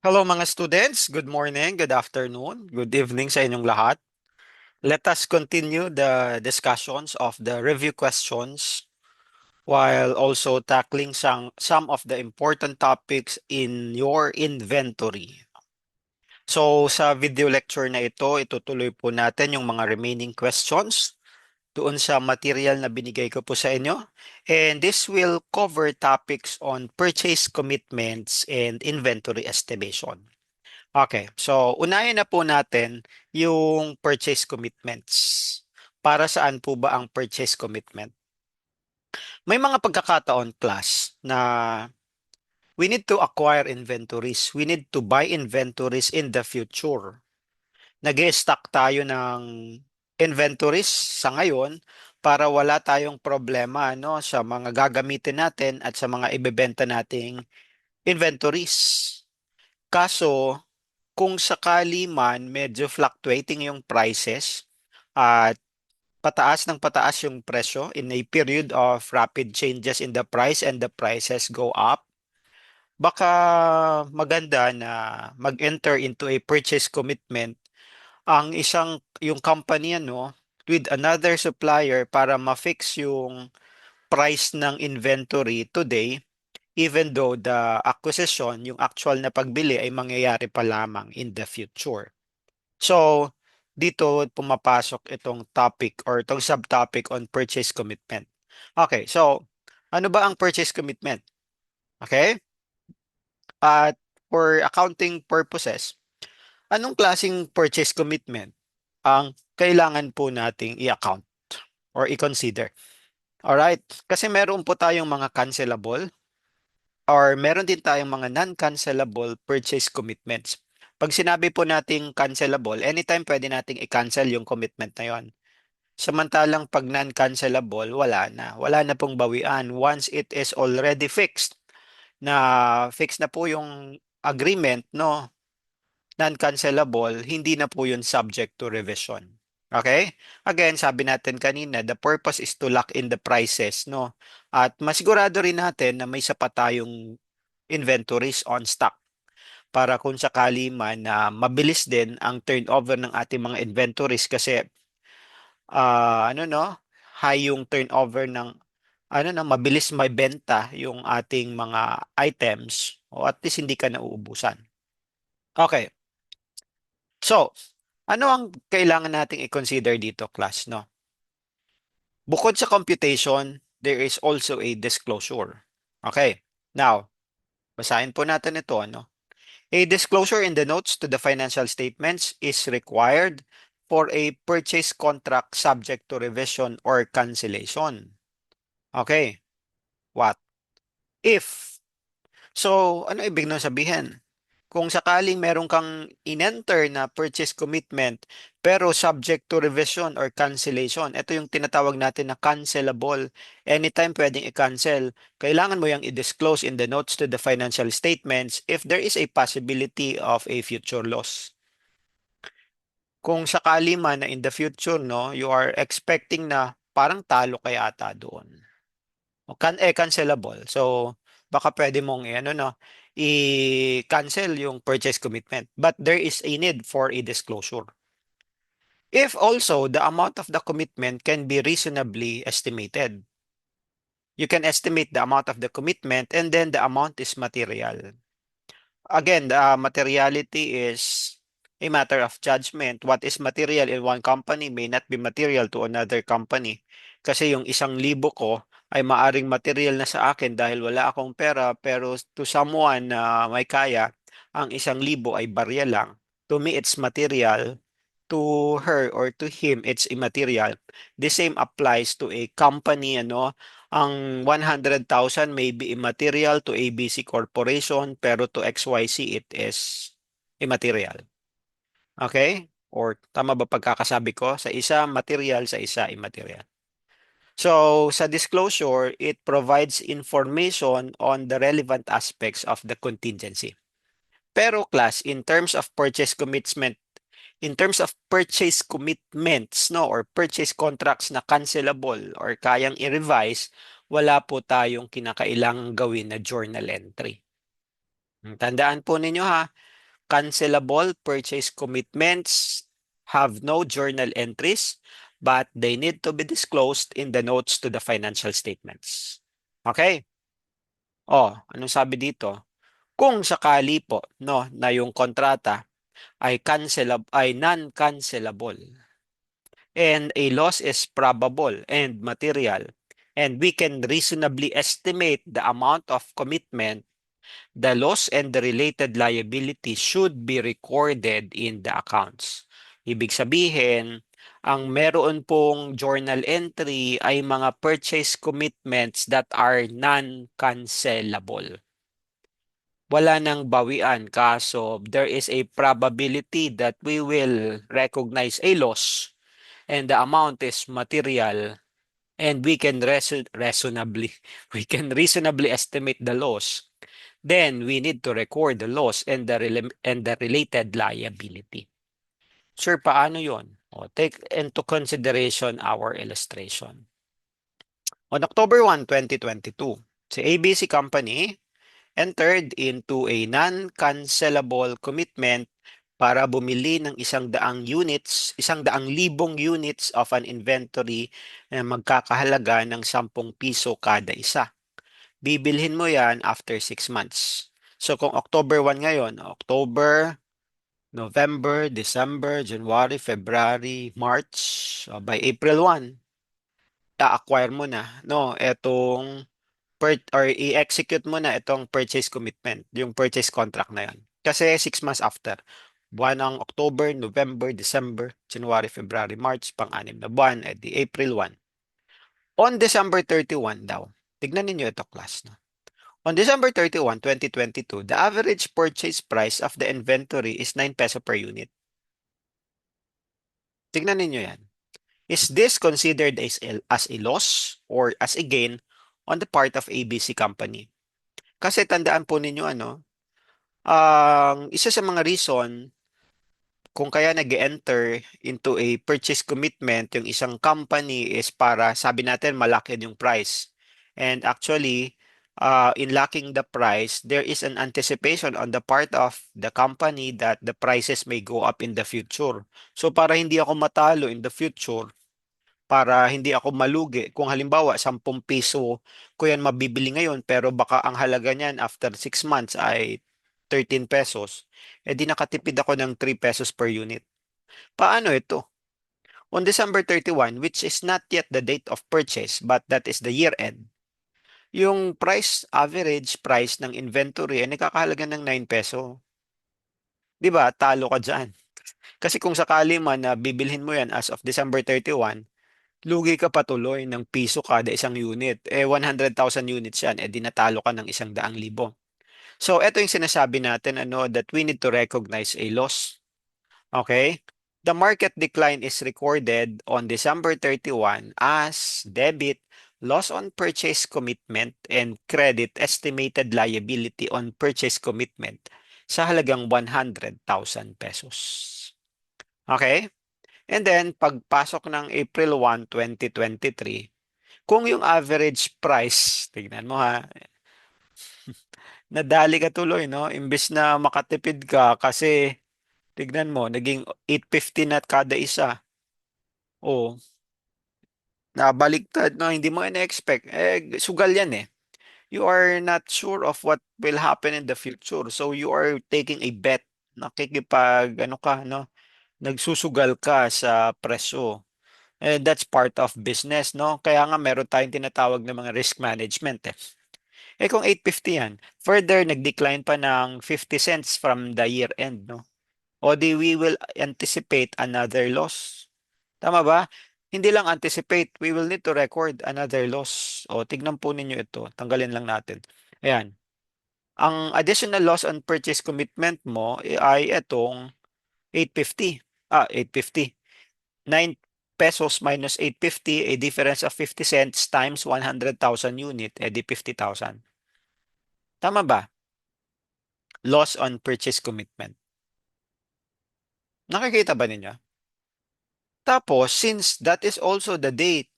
Hello mga students, good morning, good afternoon, good evening sa inyong lahat. Let us continue the discussions of the review questions while also tackling some of the important topics in your inventory. So sa video lecture na ito, itutuloy po natin yung mga remaining questions doon sa material na binigay ko po sa inyo. And this will cover topics on purchase commitments and inventory estimation. Okay, so unahin na po natin yung purchase commitments. Para saan po ba ang purchase commitment? May mga pagkakataon, class, na we need to acquire inventories. We need to buy inventories in the future. Nag-stock tayo ng inventories sa ngayon para wala tayong problema no, sa mga gagamitin natin at sa mga ibebenta nating inventories. Kaso, kung sakali man medyo fluctuating yung prices at pataas ng pataas yung presyo in a period of rapid changes in the price and the prices go up, baka maganda na mag-enter into a purchase commitment ang yung company ano with another supplier para ma-fix yung price ng inventory today even though the acquisition, yung actual na pagbili ay mangyayari pa lamang in the future. So, dito pumapasok itong topic or itong subtopic on purchase commitment. Okay, so ano ba ang purchase commitment? Okay? At for accounting purposes, anong klaseng purchase commitment ang kailangan po nating i-account or i-consider? Alright, kasi meron po tayong mga cancelable or meron din tayong mga non-cancelable purchase commitments. Pag sinabi po nating cancelable, anytime pwede nating i-cancel yung commitment na yon. Samantalang pag non-cancelable, wala na. Wala na pong bawian. Once it is already fixed na po yung agreement, no? Non-cancelable, hindi na po yun subject to revision. Okay? Again, sabi natin kanina, the purpose is to lock in the prices, no? At masigurado rin natin na may sapat tayong inventories on stock para kung sakali man na mabilis din ang turnover ng ating mga inventories kasi ano no, high yung turnover ng ano no, mabilis may benta yung ating mga items o at least hindi ka nauubusan. Okay. So, ano ang kailangan nating i-consider dito, class, no? Bukod sa computation, there is also a disclosure. Okay. Now, basahin po natin ito, ano? A disclosure in the notes to the financial statements is required for a purchase contract subject to revision or cancellation. Okay. What if? So, ano ibig nang sabihin? Kung sakaling meron kang in-enter na purchase commitment pero subject to revision or cancellation, ito yung tinatawag natin na cancelable. Anytime pwedeng i-cancel. Kailangan mo yung i-disclose in the notes to the financial statements if there is a possibility of a future loss. Kung sakali man na in the future, no, you are expecting na parang talo kaya ata doon. Cancelable. So, baka pwede mong ano no, i-cancel yung purchase commitment. But there is a need for a disclosure. If also the amount of the commitment can be reasonably estimated. You can estimate the amount of the commitment and then the amount is material. Again, the materiality is a matter of judgment. What is material in one company may not be material to another company. Kasi yung 1,000 ko ay maaring material na sa akin dahil wala akong pera, pero to someone na may kaya, ang 1,000 ay barya lang. To me, it's material. To her or to him, it's immaterial. The same applies to a company, ano, ang 100,000 may be immaterial to ABC Corporation, pero to XYZ it is immaterial. Okay? Or tama ba pagkakasabi ko? Sa isa material, sa isa immaterial. So, sa disclosure, it provides information on the relevant aspects of the contingency. Pero class, in terms of purchase commitments, no, or purchase contracts na cancelable or kayang i-revise, wala po tayong kinakailangang gawin na journal entry. Tandaan po ninyo ha, cancelable purchase commitments have no journal entries, but they need to be disclosed in the notes to the financial statements. Okay? Oh, anong sabi dito? Kung sakali po, no, na yung kontrata ay non-cancelable and a loss is probable and material, and we can reasonably estimate the amount of commitment, the loss and the related liability should be recorded in the accounts. Ibig sabihin, ang meron pong journal entry ay mga purchase commitments that are non-cancelable. Wala nang bawian kaso there is a probability that we will recognize a loss and the amount is material and we can reasonably we can reasonably estimate the loss, then we need to record the loss and the related liability. Sir, paano yon? O, take into consideration our illustration. On October 1, 2022, si ABC Company entered into a non-cancelable commitment para bumili ng 100 units, 100,000 units of an inventory na magkakahalaga ng 10 piso kada isa. Bibilhin mo yan after 6 months. So kung October 1 ngayon, October, November, December, January, February, March, by April 1, i-acquire mo na, no, etong or i-execute mo na itong purchase commitment, yung purchase contract na yan. Kasi 6 months after, buwan ng October, November, December, January, February, March, pang-anim na buwan, edi April 1. On December 31 daw, tignan ninyo ito class. No? On December 31, 2022, the average purchase price of the inventory is 9 peso per unit. Tignan ninyo yan. Is this considered as a loss or as a gain on the part of ABC Company? Kasi tandaan po ninyo ang isa sa mga reason kung kaya nag-enter into a purchase commitment yung isang company is para sabi natin malaki yung price. And actually, in locking the price, there is an anticipation on the part of the company that the prices may go up in the future. So para hindi ako matalo in the future, para hindi ako malugi. Kung halimbawa, 10 piso ko yan mabibili ngayon, pero baka ang halaga niyan after 6 months ay 13 pesos, eh di nakatipid ako ng 3 pesos per unit. Paano ito? On December 31, which is not yet the date of purchase, but that is the year end, yung average price ng inventory ay nakakahalaga ng 9 peso. Di ba? Talo ka dyan. Kasi kung sakali man na bibilhin mo yan as of December 31, lugi ka patuloy ng piso kada isang unit. 100,000 units yan. Di natalo ka ng 100,000. So, ito yung sinasabi natin, that we need to recognize a loss. Okay? The market decline is recorded on December 31 as debit, loss on purchase commitment, and credit estimated liability on purchase commitment sa halagang 100,000 pesos. Okay? And then, pagpasok ng April 1, 2023, kung yung average price, tignan mo ha, nadali ka tuloy, no? Imbes na makatipid ka kasi, tignan mo, naging 850 na kada isa. O, nabaliktad, no? Hindi mo ina-expect. Sugal yan eh. You are not sure of what will happen in the future. So, you are taking a bet. Nakikipag, no? Nagsusugal ka sa presyo. That's part of business, no? Kaya nga meron tayong tinatawag na mga risk management eh. Kung 850 yan, further nag-decline pa ng 50 cents from the year end, no? O di we will anticipate another loss. Tama ba? Hindi lang anticipate, we will need to record another loss. O tignan po ninyo ito, tanggalin lang natin. Ayan. Ang additional loss on purchase commitment mo ay itong 850. 850. 9 pesos minus 850, a difference of 50 cents times 100,000 unit, edi 50,000. Tama ba? Loss on purchase commitment. Nakikita ba ninyo? Tapos, since that is also the date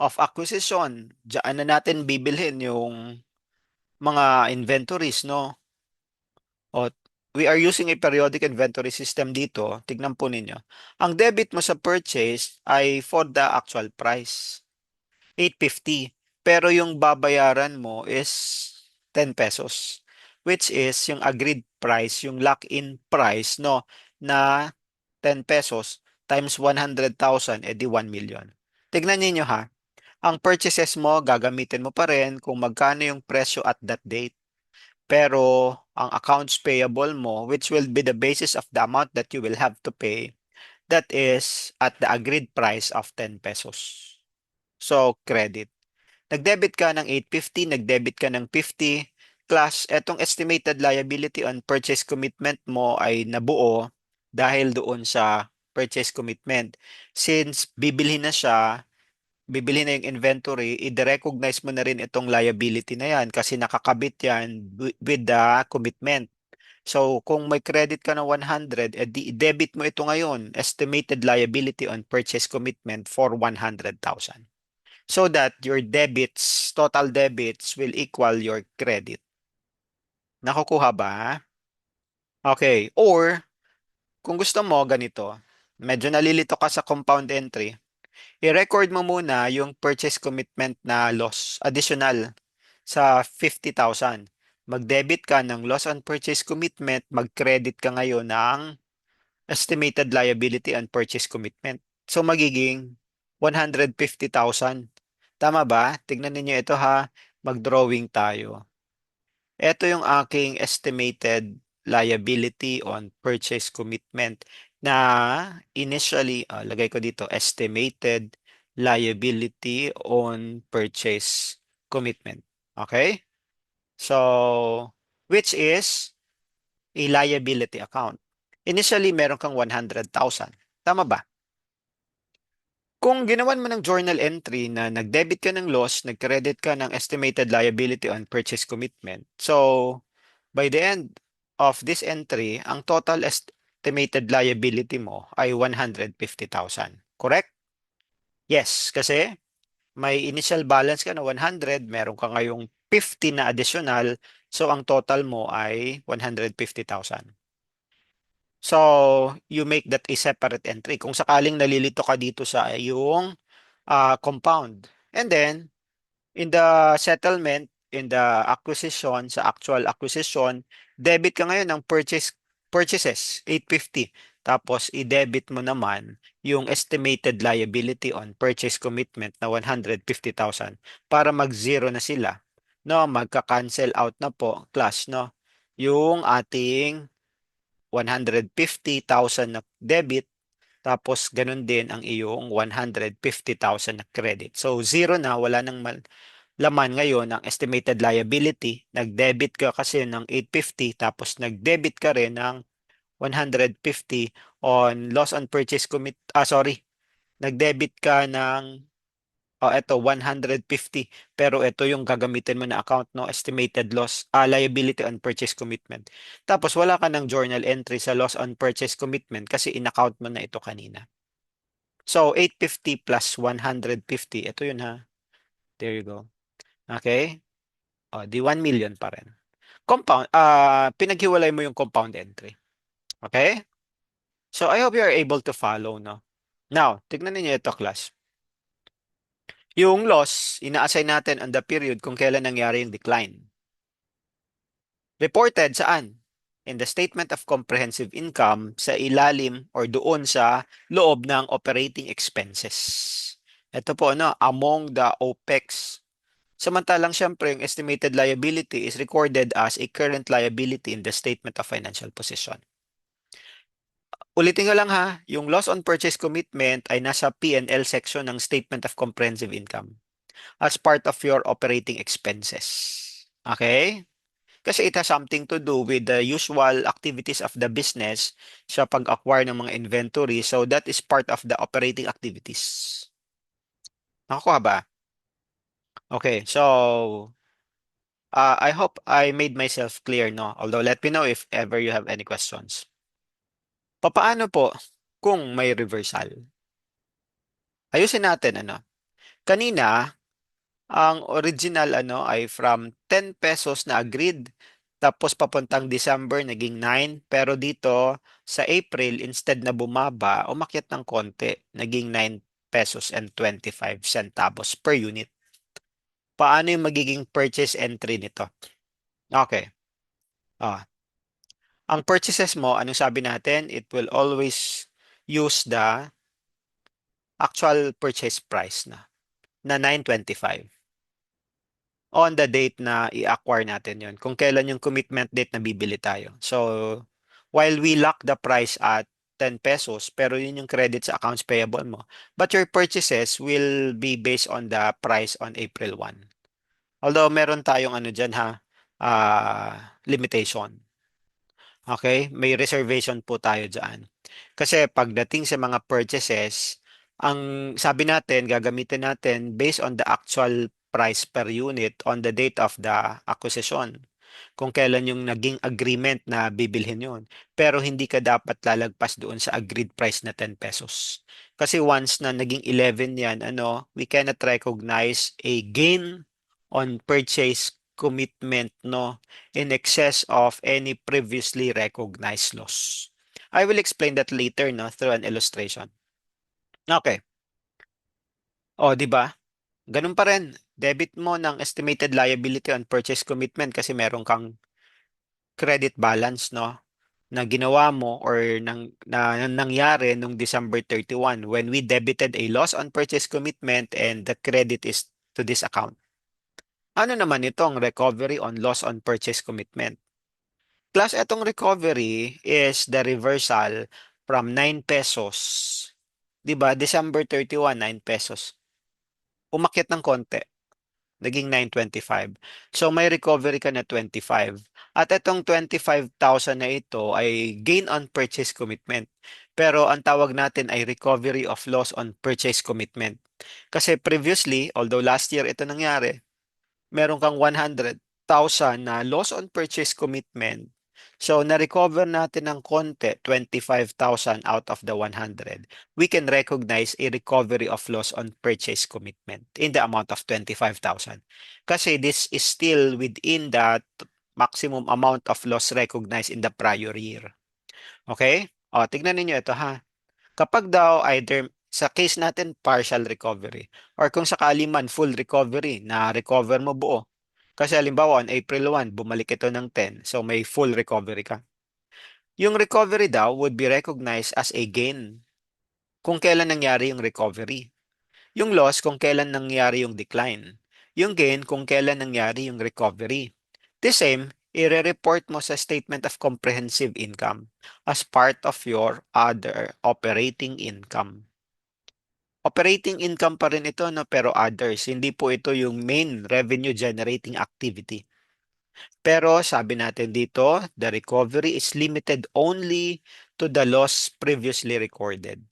of acquisition, diyan na natin bibilhin yung mga inventories, no? O, we are using a periodic inventory system dito. Tignan po ninyo. Ang debit mo sa purchase ay for the actual price, 850. Pero yung babayaran mo is 10 pesos, which is yung agreed price, yung lock-in price, no, na 10 pesos times 100,000, edi 1 million. Tignan niyo ha. Ang purchases mo, gagamitin mo pa rin kung magkano yung presyo at that date. Pero ang accounts payable mo, which will be the basis of the amount that you will have to pay, that is at the agreed price of 10 pesos. So, credit. Nag-debit ka ng 850, nag-debit ka ng 50, plus etong estimated liability on purchase commitment mo ay nabuo dahil doon sa purchase commitment. Since bibili na siya, bibili na yung inventory, i-recognize mo na rin itong liability na yan kasi nakakabit yan with the commitment. So, kung may credit ka na 100, debit mo ito ngayon, estimated liability on purchase commitment for 100,000. So that your debits, total debits will equal your credit. Nakukuha ba? Okay. Or, kung gusto mo, ganito. Medyo nalilito ka sa compound entry. I-record mo muna yung purchase commitment na loss, additional sa 50,000. Mag-debit ka ng loss on purchase commitment, mag-credit ka ngayon ng estimated liability on purchase commitment. So magiging 150,000. Tama ba? Tignan ninyo ito ha. Mag-drawing tayo. Ito yung aking estimated liability on purchase commitment na initially, lagay ko dito, estimated liability on purchase commitment. Okay? So, which is a liability account. Initially, meron kang 100,000. Tama ba? Kung ginawan mo ng journal entry na nag-debit ka ng loss, nag-credit ka ng estimated liability on purchase commitment. So, by the end of this entry, ang total estimated liability mo ay 150,000. Correct? Yes, kasi may initial balance ka na 100, meron ka ngayong 50 na additional, so ang total mo ay 150,000. So, you make that a separate entry. Kung sakaling nalilito ka dito sa yung compound. And then, in the settlement, in the acquisition, sa actual acquisition, debit ka ngayon ng purchases, 850. Tapos, i-debit mo naman yung estimated liability on purchase commitment na 150,000 para mag-zero na sila. No, magka-cancel out na po, class, no? Yung ating 150,000 na debit, tapos ganun din ang iyong 150,000 na credit. So zero na, wala nang laman ngayon ang estimated liability. Nag-debit ka kasi ng 850 tapos nag-debit ka rin ng 150 on loss on purchase nag-debit ka ng eto 150 pero ito yung gagamitin mo na account, no, estimated loss liability on purchase commitment. Tapos wala ka ng journal entry sa loss on purchase commitment kasi in-account mo na ito kanina. So 850 plus 150, ito yun ha. There you go. Okay? O, di 1 million pa rin. Pinaghiwalay mo yung compound entry. Okay? So I hope you are able to follow, no? Now, tignan niyo ito, class. Yung loss, ina-assign natin on the period kung kailan nangyari yung decline. Reported saan? In the statement of comprehensive income sa ilalim or doon sa loob ng operating expenses. Ito po, no, among the OPEX. Samantalang syempre, yung estimated liability is recorded as a current liability in the statement of financial position. Ulitin ko lang ha, yung loss on purchase commitment ay nasa P&L section ng statement of comprehensive income as part of your operating expenses. Okay? Kasi it has something to do with the usual activities of the business sa pag-acquire ng mga inventory. So that is part of the operating activities. Nakakuha ba? Okay, so I hope I made myself clear, no? Although let me know if ever you have any questions. Papaano po kung may reversal? Ayusin natin, ano? Kanina, ang original ano ay from 10 pesos na agreed Tapos papuntang December, naging 9. Pero dito, sa April, instead na bumaba, umakyat ng konti. Naging 9 pesos and 25 centavos per unit. Paano yung magiging purchase entry nito? Okay. Ah, ang purchases mo, anong sabi natin? It will always use the actual purchase price na 925 on the date na i-acquire natin yon. Kung kailan yung commitment date na bibili tayo. So, while we lock the price at 10 pesos, pero yun yung credit sa accounts payable mo. But your purchases will be based on the price on April 1. Although meron tayong ano dyan ha, limitation. Okay? May reservation po tayo dyan. Kasi pagdating sa mga purchases, ang sabi natin, gagamitin natin based on the actual price per unit on the date of the acquisition. Kung kailan yung naging agreement na bibilhin yun. Pero hindi ka dapat lalagpas doon sa agreed price na 10 pesos. Kasi once na naging 11 yan, we cannot recognize a gain on purchase commitment, no, in excess of any previously recognized loss. I will explain that later, no, through an illustration. Okay. O, di ba? Ganun pa rin. Debit mo ng estimated liability on purchase commitment kasi meron kang credit balance, no, na ginawa mo or nangyari nung December 31 when we debited a loss on purchase commitment and the credit is to this account. Ano naman itong recovery on loss on purchase commitment? Plus, itong recovery is the reversal from 9 pesos. 'Di ba? December 31, 9 pesos. Umakyat ng konti. Naging 925. So, may recovery ka na 25. At itong 25,000 na ito ay gain on purchase commitment. Pero ang tawag natin ay recovery of loss on purchase commitment. Kasi previously, although last year ito nangyari, meron kang 100,000 na loss on purchase commitment. So, na-recover natin ng konti, 25,000 out of the 100. We can recognize a recovery of loss on purchase commitment in the amount of 25,000. Kasi this is still within that maximum amount of loss recognized in the prior year. Okay? O, tignan ninyo ito ha. Kapag daw either sa case natin partial recovery or kung sakali man full recovery na recover mo buo. Kasi halimbawa on April 1, bumalik ito ng 10, so may full recovery ka. Yung recovery daw would be recognized as a gain kung kailan nangyari yung recovery. Yung loss kung kailan nangyari yung decline. Yung gain kung kailan nangyari yung recovery. The same, i-report mo sa Statement of Comprehensive Income as part of your other operating income. Operating income pa rin ito, no, pero others. Hindi po ito yung main revenue generating activity. Pero sabi natin dito, the recovery is limited only to the loss previously recorded.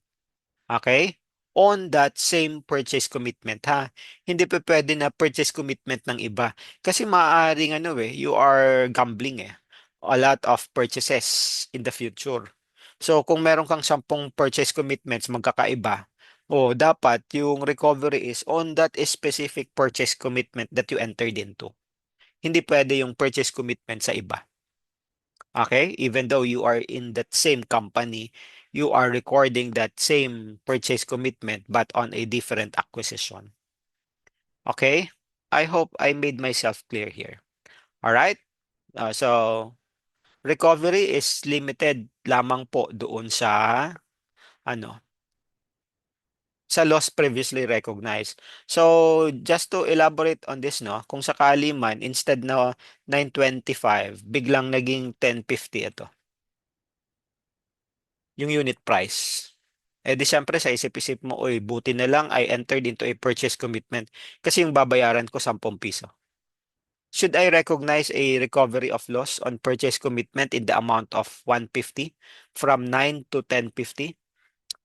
Okay? On that same purchase commitment, ha? Hindi pa pwede na purchase commitment ng iba. Kasi maaaring you are gambling eh. A lot of purchases in the future. So kung meron kang 10 purchase commitments magkakaiba, dapat yung recovery is on that specific purchase commitment that you entered into. Hindi pwede yung purchase commitment sa iba. Okay? Even though you are in that same company, you are recording that same purchase commitment but on a different acquisition. Okay? I hope I made myself clear here. All right? So, recovery is limited lamang po doon ano, sa loss previously recognized. So, just to elaborate on this, no, kung sakali man, instead na 925, biglang naging 1050 ito, yung unit price. Eh di syempre sa isip-isip mo, oy, buti na lang I entered into a purchase commitment kasi yung babayaran ko 10 piso. Should I recognize a recovery of loss on purchase commitment in the amount of 150 from 9 to 1050?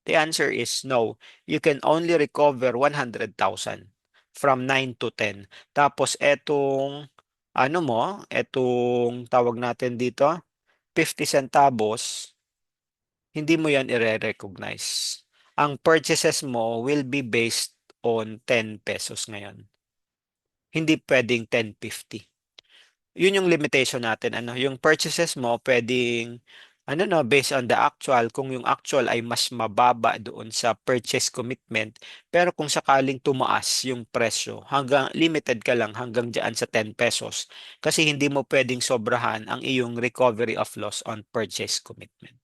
The answer is no. You can only recover 100,000 from 9 to 10. Tapos etong tawag natin dito, 50 centavos, hindi mo yan i-recognize. Ang purchases mo will be based on 10 pesos ngayon. Hindi pwedeng 10.50. Yun yung limitation natin. Ano, yung purchases mo pwedeng ano no, based on the actual, kung yung actual ay mas mababa doon sa purchase commitment, pero kung sakaling tumaas yung presyo, hanggang limited ka lang hanggang diyan sa 10 pesos kasi hindi mo pwedeng sobrahan ang iyong recovery of loss on purchase commitment.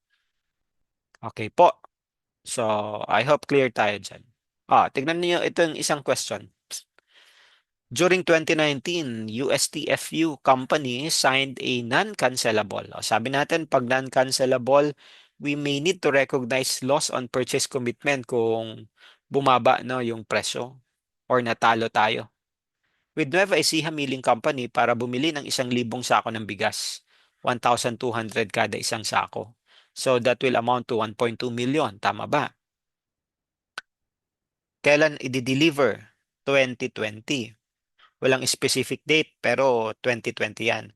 Okay po. So, I hope clear tayo dyan. Tignan niyo ito yung isang question. During 2019, USTFU company signed a non-cancelable. Sabi natin, pag non-cancelable, we may need to recognize loss on purchase commitment kung bumaba no, yung presyo or natalo tayo. With Nueva Ecija Milling Company para bumili ng 1,000 sako ng bigas, 1,200 kada isang sako. So that will amount to 1.2 million. Tama ba? Kailan i-deliver? 2020. Walang specific date pero 2020 yan.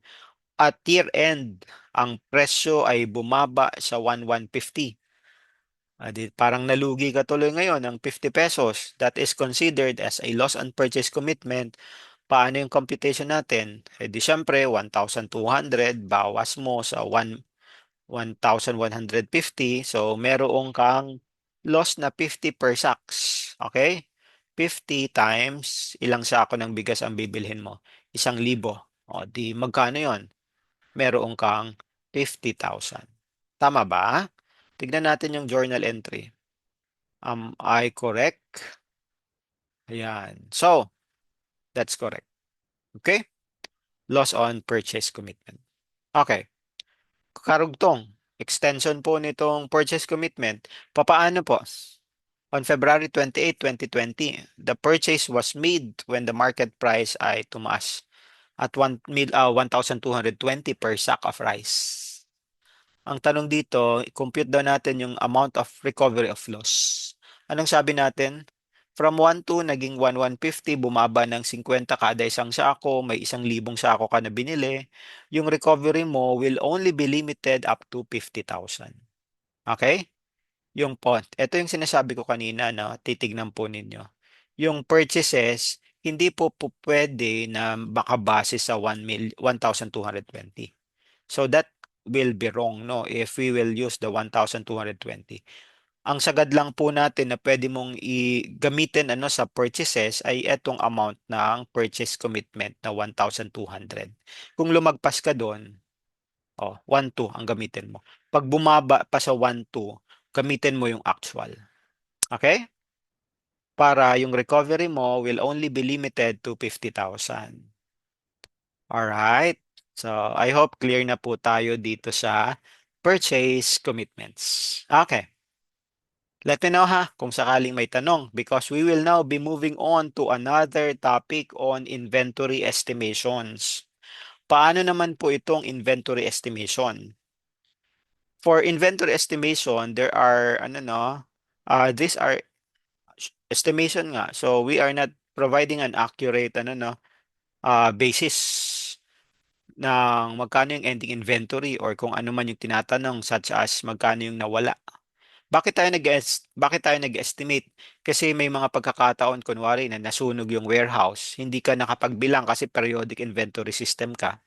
At year end, ang presyo ay bumaba sa 1,150. Parang nalugi ka tuloy ngayon ng 50 pesos. That is considered as a loss on purchase commitment. Paano yung computation natin? Di syempre, 1,200 bawas mo sa 1,150. So, meron kang loss na 50 per sacks. Okay? 50 times ilang sako ng bigas ang bibilhin mo? 1,000. O, di magkano yon? Meron kang 50,000. Tama ba? Tignan natin yung journal entry. Am I correct? Ayan. So, that's correct. Okay? Loss on purchase commitment. Okay. Karugtong. Extension po nitong purchase commitment. Papaano po? On February 28, 2020, the purchase was made when the market price ay tumaas at 1,220 per sack of rice. Ang tanong dito, compute daw natin yung amount of recovery of loss. Anong sabi natin? From 1,2 naging 1,150, bumaba ng 50 kada isang sako, may 1,000 sako ka na binili. Yung recovery mo will only be limited up to 50,000. Okay? Yung point. Ito yung sinasabi ko kanina, no? Titignan po ninyo. Yung purchases, hindi po pwede na makabase sa 1,220. So that will be wrong, no? If we will use the 1,220. Ang sagad lang po natin na pwede mong gamitin ano sa purchases ay etong amount ng purchase commitment na 1,200. Kung lumagpas ka doon, 1,2 ang gamitin mo. Pag bumaba pa sa 1,2, gamitin mo yung actual. Okay? Para yung recovery mo will only be limited to 50,000. Alright? So, I hope clear na po tayo dito sa purchase commitments. Okay. Let me know ha kung sakaling may tanong because we will now be moving on to another topic on inventory estimations. Paano naman po itong inventory estimation? For inventory estimation, there are these are estimation nga. So we are not providing an accurate basis ng magkano yung ending inventory or kung ano man yung tinatanong such as magkano yung nawala. Bakit tayo nag-estimate? Kasi may mga pagkakataon kunwari na nasunog yung warehouse, hindi ka nakapagbilang kasi periodic inventory system ka.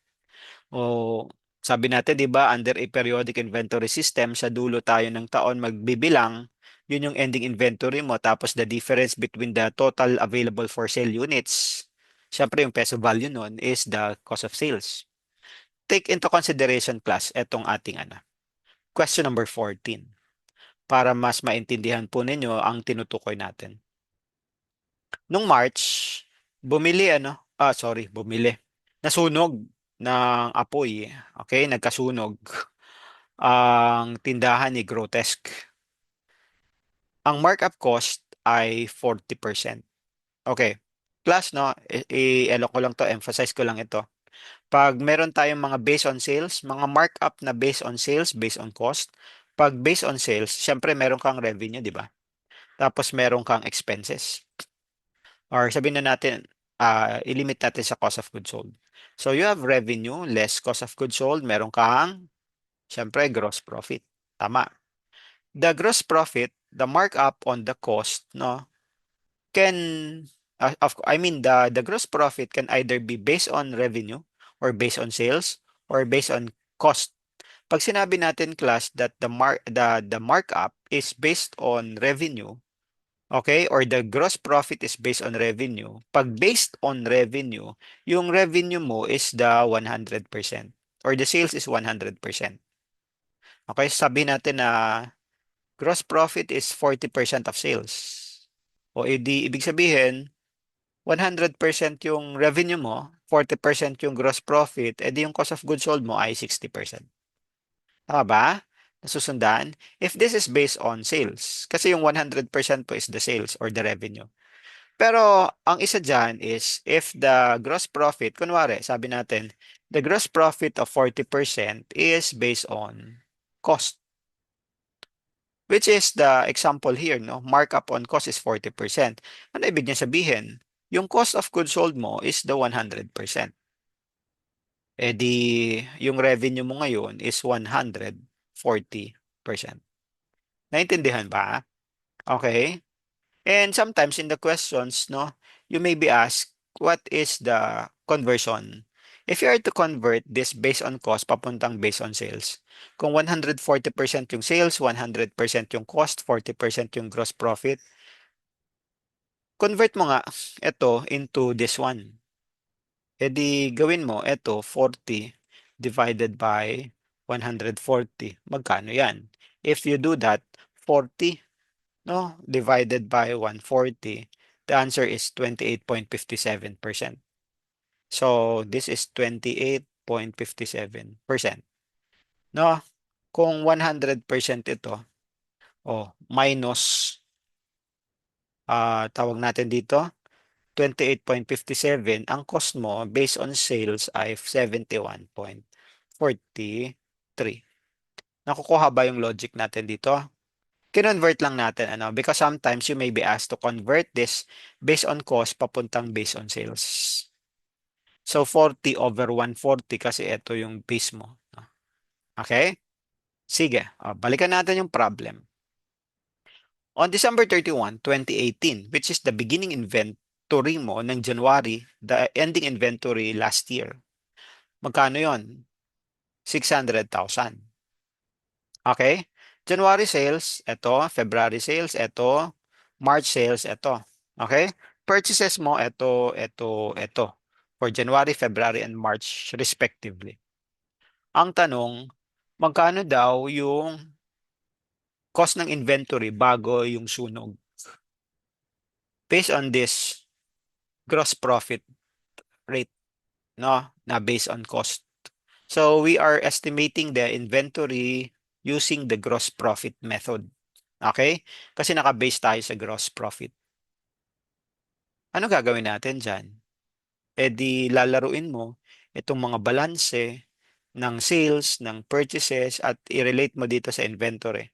O sabi natin 'di ba, under a periodic inventory system, sa dulo tayo ng taon magbibilang, yun yung ending inventory mo tapos the difference between the total available for sale units. Siyempre yung peso value nun is the cost of sales. Take into consideration class etong ating question number 14 para mas maintindihan po ninyo ang tinutukoy natin. Nung March, bumili. Nasunog ng apoy. Okay, nagkasunog ang tindahan ni Grotesque. Ang markup cost ay 40%. Okay. Plus, no, i-elo ko lang to, emphasize ko lang ito. Pag meron tayong mga based on sales, mga markup na based on sales, based on cost, pag based on sales, syempre meron kang revenue, di ba? Tapos meron kang expenses. Or sabihin na natin, ilimit natin sa cost of goods sold. So you have revenue less cost of goods sold, meron kang, syempre, gross profit. Tama. The gross profit, the markup on the cost, no, can, I mean, the gross profit can either be based on revenue or based on sales or based on cost. Pag sinabi natin class that the markup is based on revenue, okay, or the gross profit is based on revenue, pag based on revenue, yung revenue mo is the 100% or the sales is 100%. Okay, sabi natin na gross profit is 40% of sales. O edi, ibig sabihin, 100% yung revenue mo, 40% yung gross profit, edi yung cost of goods sold mo ay 60%. Tama ba? Nasusundan? If this is based on sales, kasi yung 100% po is the sales or the revenue. Pero ang isa dyan is if the gross profit, kunwari, sabi natin, the gross profit of 40% is based on cost, which is the example here, no? Markup on cost is 40%. Ano ibig niya sabihin? Yung cost of goods sold mo is the 100%. Eh di, yung revenue mo ngayon is 140%. Naintindihan ba? Okay? And sometimes in the questions, no, you may be asked, what is the conversion? If you are to convert this based on cost papuntang based on sales, kung 140% yung sales, 100% yung cost, 40% yung gross profit, convert mo nga ito into this one. E di gawin mo ito 40 divided by 140. Magkano yan? If you do that, 40 no, divided by 140, the answer is 28.57%. So, this is 28.57%. No, kung 100% ito, minus, tawag natin dito, 28.57, ang cost mo based on sales ay 71.43. Nakukuha ba yung logic natin dito? Kinonvert lang natin, ano, because sometimes you may be asked to convert this based on cost papuntang based on sales. So 40 over 140 kasi ito yung base mo. Okay? Sige, balikan natin yung problem. On December 31, 2018, which is the beginning inventory mo ng January, the ending inventory last year. Magkano yon? 600,000. Okay? January sales, ito. February sales, ito. March sales, ito. Okay? Purchases mo, ito. For January, February, and March respectively. Ang tanong, magkano daw yung cost ng inventory bago yung sunog? Based on this gross profit rate, no, na based on cost. So we are estimating the inventory using the gross profit method. Okay? Kasi naka-base tayo sa gross profit. Ano gagawin natin dyan? Eh di lalaruin mo itong mga balanse ng sales, ng purchases, at i-relate mo dito sa inventory.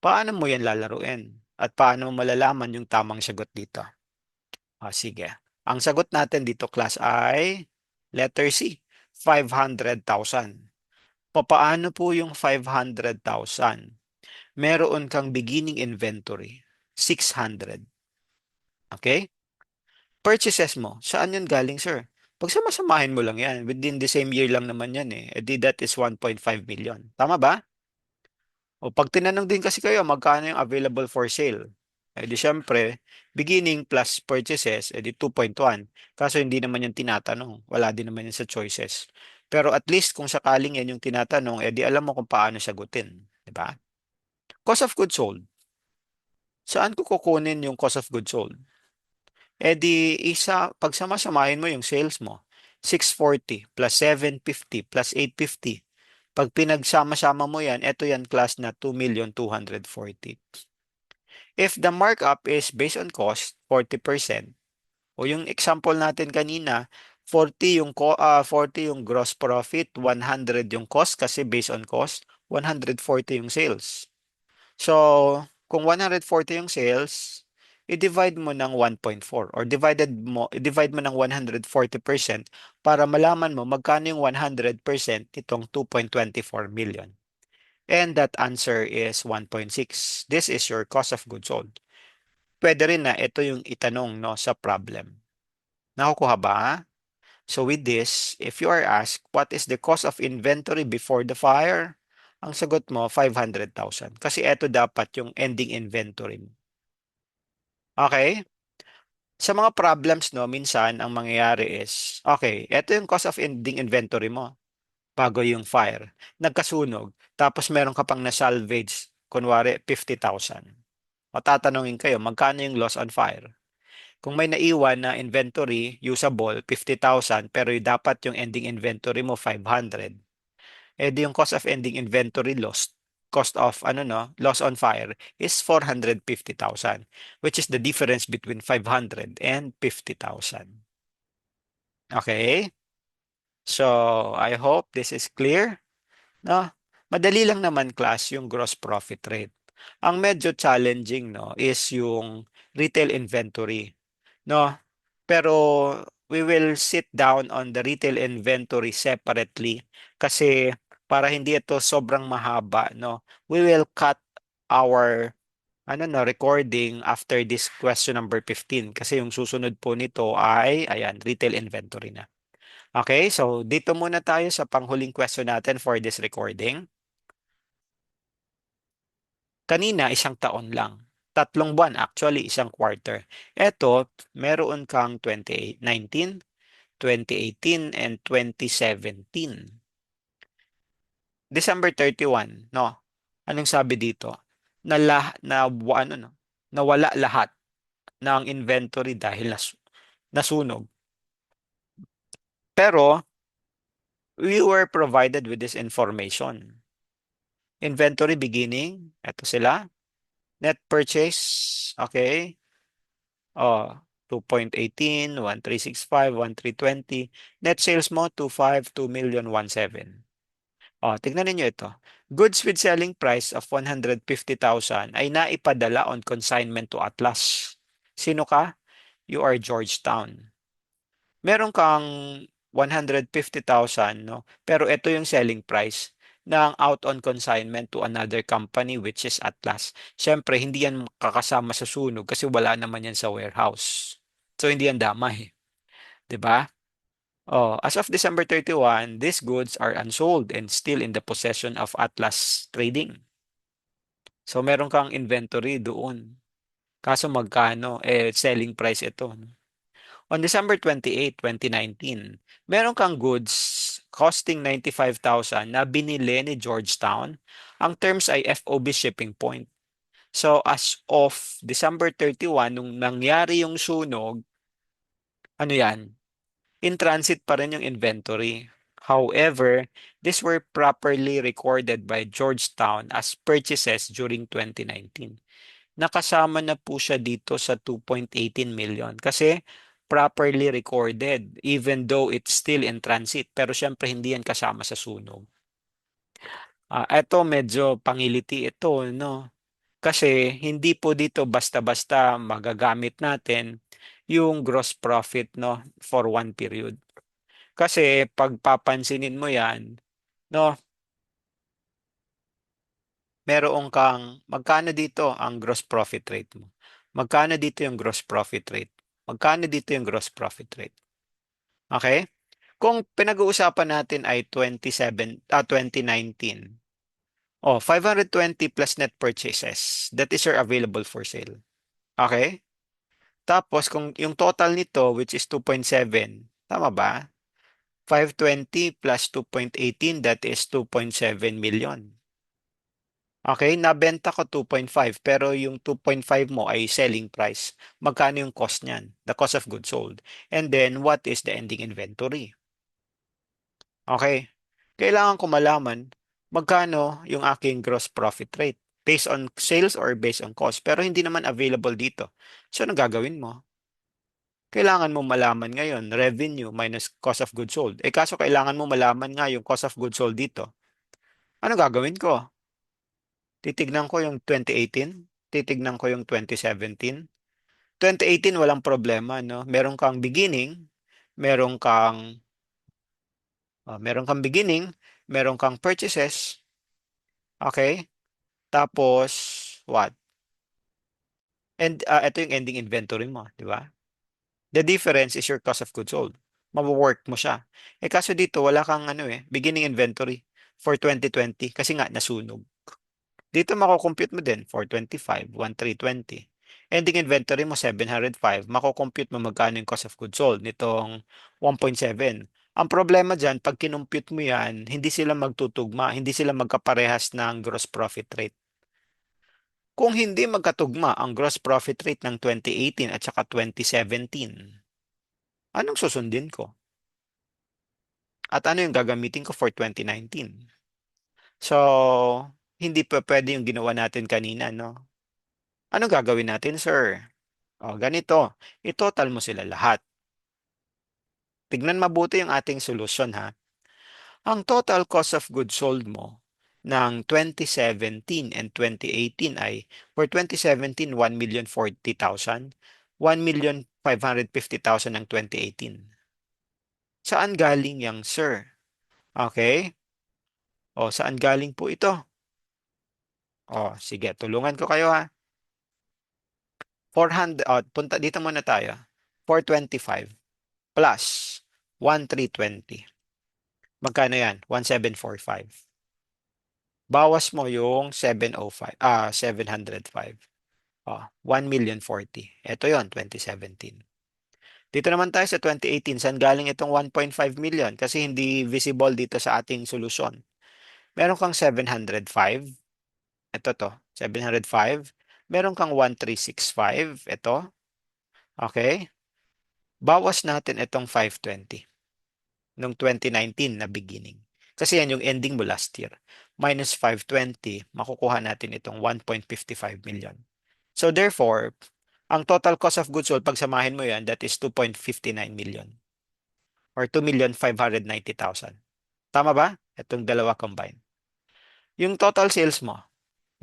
Paano mo yan lalaruin? At paano mo malalaman yung tamang sagot dito? Sige. Ang sagot natin dito, class, ay letter C, 500,000. Papaano po yung 500,000? Meron kang beginning inventory, 600. Okay? Purchases mo, saan yun galing, sir? Pag samasamahin mo lang yan, within the same year lang naman yan eh. E di that is 1.5 million. Tama ba? O pag tinanong din kasi kayo, magkano yung available for sale? Eh di syempre, beginning plus purchases, eh di 2.1. Kaso hindi naman yung tinatanong. Wala din naman yan sa choices. Pero at least kung sakaling yan yung tinatanong, eh di alam mo kung paano sagutin. Diba? Cost of goods sold. Saan ko kukunin yung cost of goods sold? Eh di pagsamasamahin mo yung sales mo, 640 plus 750 plus 850. Pag pinagsama-sama mo yan, ito yan class na 2,240,000. If the markup is based on cost, 40%, o yung example natin kanina, 40 yung gross profit, 100 yung cost kasi based on cost, 140 yung sales. So, kung 140 yung sales, i-divide mo ng 1.4 or divide mo ng 140% para malaman mo magkano yung 100% itong 2.24 million. And that answer is 1.6. This is your cost of goods sold. Pwede rin na ito yung itanong no sa problem. Nakukuha ba? So with this, if you are asked, what is the cost of inventory before the fire? Ang sagot mo, 500,000. Kasi ito dapat yung ending inventory mo. Okay? Sa mga problems, no, minsan ang mangyayari is, okay, ito yung cost of ending inventory mo bago yung fire. Nagkasunog. Tapos meron ka pang na-salvage, kunwari 50,000. O tatanungin kayo, magkano yung loss on fire? Kung may naiwan na inventory, usable, 50,000, pero dapat yung ending inventory mo 500. Eh di yung cost of ending inventory lost, cost of ano no, loss on fire is 450,000, which is the difference between 500 and 50,000. Okay? So, I hope this is clear. No? Madali lang naman class yung gross profit rate. Ang medyo challenging no is yung retail inventory. No? Pero we will sit down on the retail inventory separately kasi para hindi ito sobrang mahaba, no? We will cut our recording after this question number 15 kasi yung susunod po nito ay ayan, retail inventory na. Okay, so dito muna tayo sa panghuling question natin for this recording. Kanina, isang taon lang. 3 buwan, actually, isang quarter. Eto, meron kang 2019, 2018, and 2017. December 31, no? Anong sabi dito? Ano, no? Nawala lahat ng inventory dahil nasunog. Pero, we were provided with this information. Inventory beginning, eto sila. Net purchase, okay. Oh, 2.18, 1,365, 1,320. Net sales mo, 2.5, 2,000,017. Oh, tignan ninyo ito. Goods with selling price of 150,000 ay naipadala on consignment to Atlas. Sino ka? You are Georgetown. Meron kang 150,000, no? Pero ito yung selling price ng out on consignment to another company which is Atlas. Siyempre, hindi yan kakasama sa sunog kasi wala naman yan sa warehouse. So, hindi yan damay. 'Di ba? Oh, as of December 31, these goods are unsold and still in the possession of Atlas Trading. So, meron kang inventory doon. Kaso magkano? Selling price ito. No? On December 28, 2019, meron kang goods costing 95,000 na binili ni Georgetown. Ang terms ay FOB shipping point. So as of December 31, nung nangyari yung sunog, ano yan? In transit pa rin yung inventory. However, these were properly recorded by Georgetown as purchases during 2019. Nakasama na po siya dito sa 2.18 million kasi properly recorded even though it's still in transit. Pero syempre hindi yan kasama sa sunog. Ito medyo pangiliti ito, no? Kasi hindi po dito basta-basta magagamit natin yung gross profit, no, for one period. Kasi pagpapansinin mo yan, no, meron kang, magkano dito ang gross profit rate mo? Magkano dito yung gross profit rate? Magkano dito yung gross profit rate? Okay? Kung pinag-uusapan natin ay 2019. Oh, 520 plus net purchases. That is your available for sale. Okay? Tapos kung yung total nito which is 2.7, tama ba? 520 plus 2.18, that is 2.7 million. Okay, nabenta ko 2.5 pero yung 2.5 mo ay selling price. Magkano yung cost niyan? The cost of goods sold. And then what is the ending inventory? Okay. Kailangan ko malaman magkano yung aking gross profit rate based on sales or based on cost. Pero hindi naman available dito. So, anong gagawin mo? Kailangan mo malaman ngayon, revenue minus cost of goods sold. Kaso kailangan mo malaman nga yung cost of goods sold dito. Ano gagawin ko? Titignan ko yung 2018, titignan ko yung 2017. 2018 walang problema, no? Meron kang beginning, meron kang purchases, okay? Tapos what? And ito yung ending inventory mo, di ba? The difference is your cost of goods sold. Mawo-work mo siya. Eh kaso dito wala kang ano beginning inventory for 2020 kasi nga nasunog. Dito mako-compute mo din 425, 1320. Ending inventory mo 705, mako-compute mo magkano yung cost of goods sold nitong 1.7. Ang problema dyan, pag kinumpute mo yan, hindi sila magtutugma, hindi sila magkaparehas ng gross profit rate. Kung hindi magkatugma ang gross profit rate ng 2018 at saka 2017, anong susundin ko? At ano yung gagamitin ko for 2019? So, hindi pa pwede yung ginawa natin kanina, no? Ano gagawin natin, sir? O, ganito. I-total mo sila lahat. Tignan mabuti yung ating solusyon, ha? Ang total cost of goods sold mo ng 2017 and 2018 ay for 2017, 1,040,000, 1,550,000 ng 2018. Saan galing yang, sir? Okay? O, saan galing po ito? O, sige, tulungan ko kayo ha. 400, punta dito muna tayo. 425 plus 1,320. Magkano yan? 1,745. Bawas mo yung 705, 705. 1,040,000. Ito yon 2017. Dito naman tayo sa 2018. Saan galing itong 1.5 million? Kasi hindi visible dito sa ating solusyon. Meron kang 705. Ito to, 705. Meron kang 1,365. Ito. Okay? Bawas natin itong 520 nung 2019 na beginning. Kasi yan yung ending mo last year. Minus 520, makukuha natin itong 1.55 million. So therefore, ang total cost of goods sold, pagsamahin mo yan, that is 2.59 million or 2,590,000. Tama ba? Itong dalawa combined. Yung total sales mo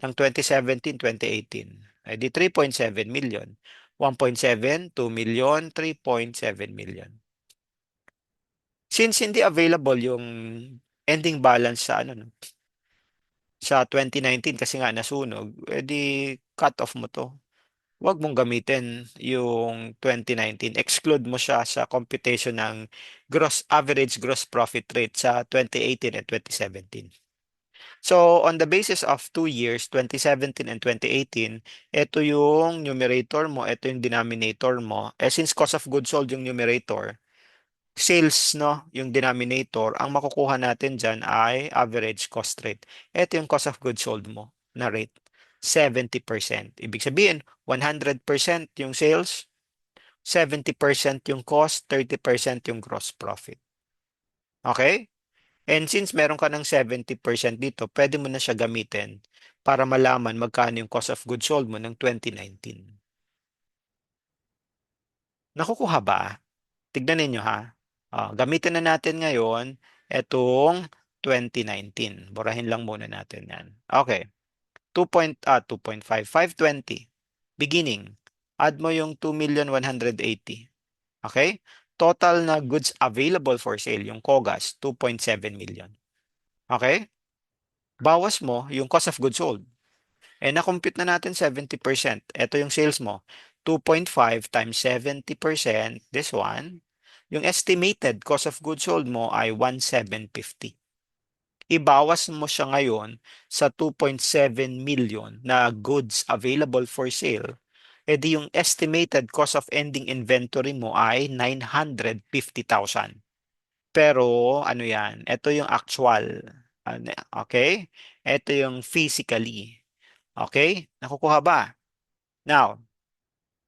ng 2017, 2018 ay di 3.7 million. 1.7, 2 million, 3.7 million. Since hindi available yung ending balance sa ano no, sa 2019 kasi nga nasunog, edi cut off mo to. Huwag mong gamitin yung 2019. Exclude mo siya sa computation ng average gross profit rate sa 2018 and 2017. So, on the basis of 2 years, 2017 and 2018, ito yung numerator mo, ito yung denominator mo. Eh, since cost of goods sold yung numerator, sales, no, yung denominator, ang makukuha natin dyan ay average cost rate. Ito yung cost of goods sold mo na rate, 70%. Ibig sabihin, 100% yung sales, 70% yung cost, 30% yung gross profit. Okay? And since meron ka ng 70% dito, pwede mo na siya gamitin para malaman magkano yung cost of goods sold mo ng 2019. Nakukuha ba? Tignan ninyo ha. Gamitin na natin ngayon itong 2019. Burahin lang muna natin yan. Okay. 2.5, 520. Beginning. Add mo yung 2,180,000. Okay? Total na goods available for sale, yung COGAS, 2.7 million. Okay? Bawas mo yung cost of goods sold. Na-compute na natin 70%. Ito yung sales mo. 2.5 times 70%, this one. Yung estimated cost of goods sold mo ay 1,750. Ibawas mo siya ngayon sa 2.7 million na goods available for sale. Di yung estimated cost of ending inventory mo ay 950,000. Pero ano yan? Ito yung actual. Okay? Ito yung physically. Okay? Nakukuha ba? Now,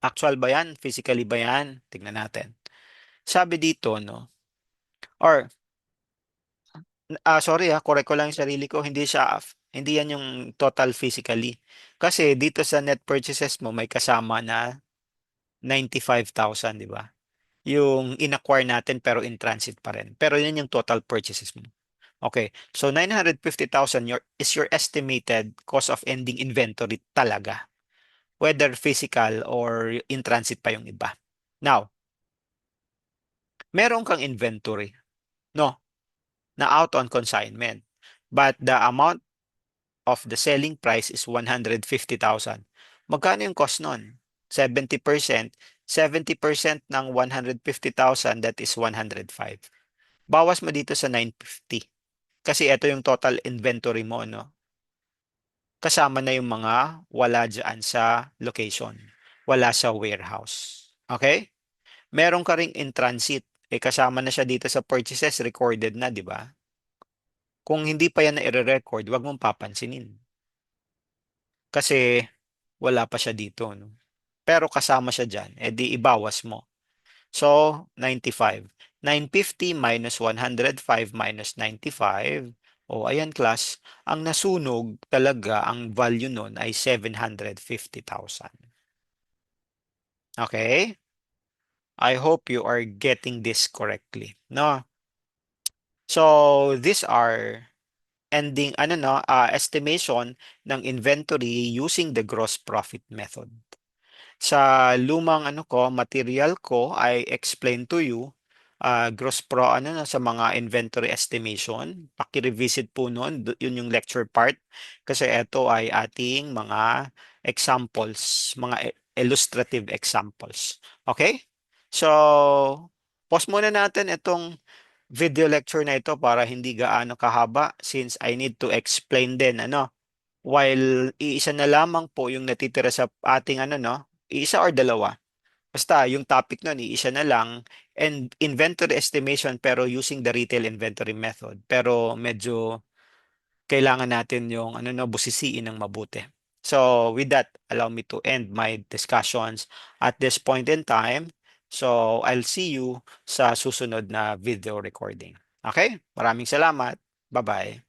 actual ba yan? Physically ba yan? Tignan natin. Sabi dito, no? Or, sorry correct ko lang yung sarili ko. Hindi yan yung total physically. Kasi dito sa net purchases mo, may kasama na 95,000, di ba? Yung in-acquire natin pero in transit pa rin. Pero yun yung total purchases mo. Okay. So 950,000 is your estimated cost of ending inventory talaga. Whether physical or in transit pa yung iba. Now, meron kang inventory, no, na out on consignment. But the amount of the selling price is 150,000. Magkano yung cost nun? 70%, 70% ng 150,000, that is 105. Bawas mo dito sa 950. Kasi ito yung total inventory mo, no? Kasama na yung mga wala dyan sa location. Wala sa warehouse. Okay? Meron ka ring in transit. Eh, kasama na siya dito sa purchases, recorded na, di ba? Kung hindi pa yan na i-record, wag mong papansinin. Kasi wala pa siya dito, no? Pero kasama siya dyan, eh di ibawas mo. So, 95. 950 minus 105 minus 95. O, ayan class, ang nasunog talaga, ang value nun ay 750,000. Okay? I hope you are getting this correctly. No? So, these are ending, estimation ng inventory using the gross profit method. Sa lumang material ko, I explain to you gross pro sa mga inventory estimation. Paki-revisit po noon, yun yung lecture part kasi ito ay ating mga examples, mga illustrative examples. Okay? So, pause muna natin itong video lecture na ito para hindi gaano kahaba since I need to explain din while iisa na lamang po yung natitira sa ating iisa or dalawa. Basta yung topic nun, iisa na lang and inventory estimation pero using the retail inventory method. Pero medyo kailangan natin yung busisiin ng mabuti. So with that, allow me to end my discussions at this point in time. So I'll see you sa susunod na video recording. Okay? Maraming salamat. Bye-bye.